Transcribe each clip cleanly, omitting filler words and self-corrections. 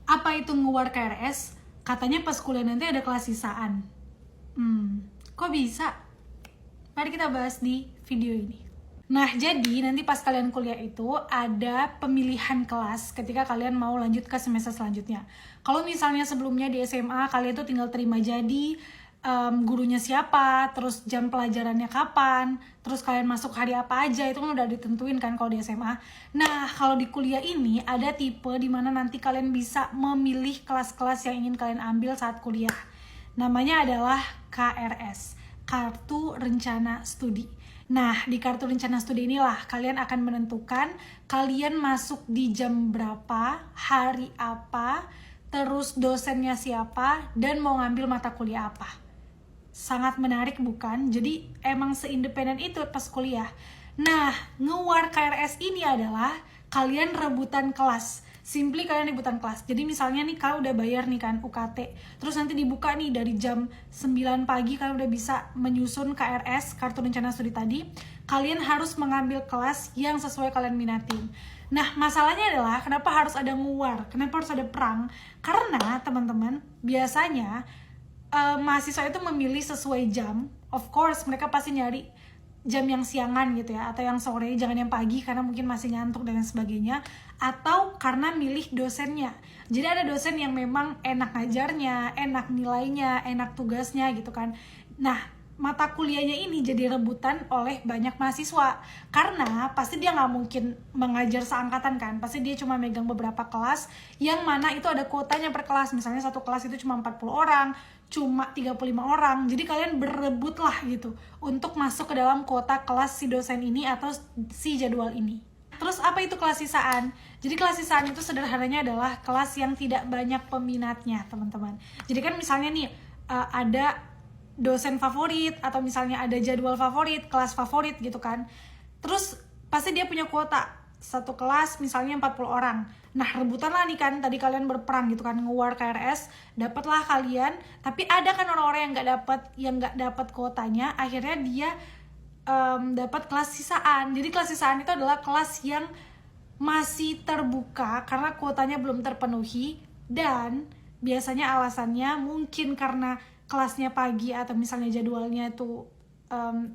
Apa itu nge-war KRS? Katanya pas kuliah nanti ada kelas sisaan. Kok bisa? Mari kita bahas di video ini. Nah, jadi nanti pas kalian kuliah itu ada pemilihan kelas ketika kalian mau lanjut ke semester selanjutnya. Kalau misalnya sebelumnya di SMA kalian tuh tinggal terima jadi, gurunya siapa, terus jam pelajarannya kapan, terus kalian masuk hari apa aja, itu kan udah ditentuin kan kalau di SMA. Nah, kalau di kuliah ini ada tipe dimana nanti kalian bisa memilih kelas-kelas yang ingin kalian ambil saat kuliah. Namanya adalah KRS, Kartu Rencana Studi. Nah, di Kartu Rencana Studi inilah kalian akan menentukan kalian masuk di jam berapa, hari apa, terus dosennya siapa, dan mau ngambil mata kuliah apa. Sangat menarik bukan? Jadi emang seindependen itu pas kuliah. Nah, nge-war KRS ini adalah kalian rebutan kelas. Simply kalian rebutan kelas. Jadi misalnya nih kalian udah bayar nih kan UKT. Terus nanti dibuka nih dari jam 9 pagi kalian udah bisa menyusun KRS, Kartu Rencana Studi tadi. Kalian harus mengambil kelas yang sesuai kalian minatin. Nah, masalahnya adalah kenapa harus ada nge-war? Kenapa harus ada perang? Karena teman-teman, biasanya mahasiswa itu memilih sesuai jam. Of course mereka pasti nyari jam yang siangan gitu ya, atau yang sore, jangan yang pagi karena mungkin masih ngantuk dan sebagainya, atau karena milih dosennya. Jadi ada dosen yang memang enak ngajarnya, enak nilainya, enak tugasnya gitu kan. Nah, mata kuliahnya ini jadi rebutan oleh banyak mahasiswa karena pasti dia nggak mungkin mengajar seangkatan kan, pasti dia cuma megang beberapa kelas yang mana itu ada kuotanya per kelas. Misalnya satu kelas itu cuma 40 orang, cuma 35 orang, jadi kalian berebut lah gitu untuk masuk ke dalam kuota kelas si dosen ini atau si jadwal ini. Terus apa itu kelas sisaan? Jadi kelas sisaan itu sederhananya adalah kelas yang tidak banyak peminatnya teman-teman. Jadi kan misalnya nih ada dosen favorit atau misalnya ada jadwal favorit, kelas favorit gitu kan. Terus pasti dia punya kuota satu kelas misalnya 40 orang. Nah, rebutan lah nih kan, tadi kalian berperang gitu kan, nge-war KRS, dapatlah kalian. Tapi ada kan orang-orang yang nggak dapat kuotanya, akhirnya dia dapat kelas sisaan. Jadi kelas sisaan itu adalah kelas yang masih terbuka karena kuotanya belum terpenuhi, dan biasanya alasannya mungkin karena kelasnya pagi atau misalnya jadwalnya itu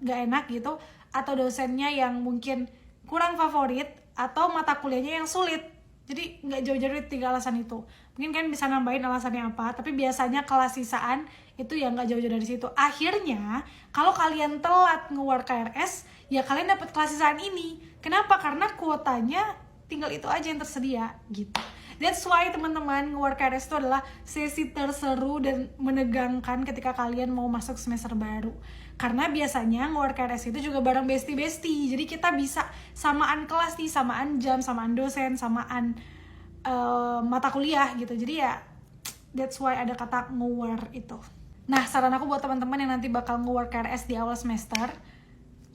gak enak gitu, atau dosennya yang mungkin kurang favorit, atau mata kuliahnya yang sulit. Jadi gak jauh-jauh dari 3 alasan itu. Mungkin kan bisa nambahin alasannya apa, tapi biasanya kelas sisaan itu yang gak jauh-jauh dari situ. Akhirnya kalau kalian telat nge-war KRS, ya kalian dapat kelas sisaan ini. Kenapa? Karena kuotanya tinggal itu aja yang tersedia gitu. That's why teman-teman, nge-war KRS itu adalah sesi terseru dan menegangkan ketika kalian mau masuk semester baru. Karena biasanya nge-war KRS itu juga bareng bestie-bestie. Jadi kita bisa samaan kelas nih, samaan jam, samaan dosen, samaan mata kuliah gitu. Jadi ya that's why ada kata nge-war itu. Nah, saran aku buat teman-teman yang nanti bakal nge-war KRS di awal semester,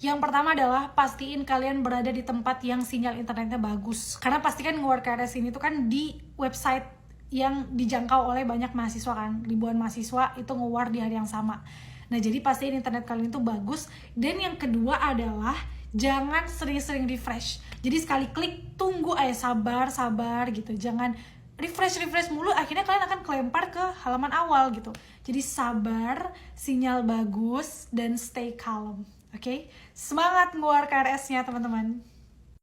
yang pertama adalah pastiin kalian berada di tempat yang sinyal internetnya bagus. Karena pastikan nge-war KRS ini tuh kan di website yang dijangkau oleh banyak mahasiswa kan. Ribuan mahasiswa itu nge-war di hari yang sama. Nah, jadi pastiin internet kalian itu bagus. Dan yang kedua adalah jangan sering-sering refresh. Jadi sekali klik tunggu aja, sabar gitu. Jangan refresh mulu, akhirnya kalian akan kelempar ke halaman awal gitu. Jadi sabar, sinyal bagus, dan stay calm. Oke, semangat nge-war KRS-nya teman-teman.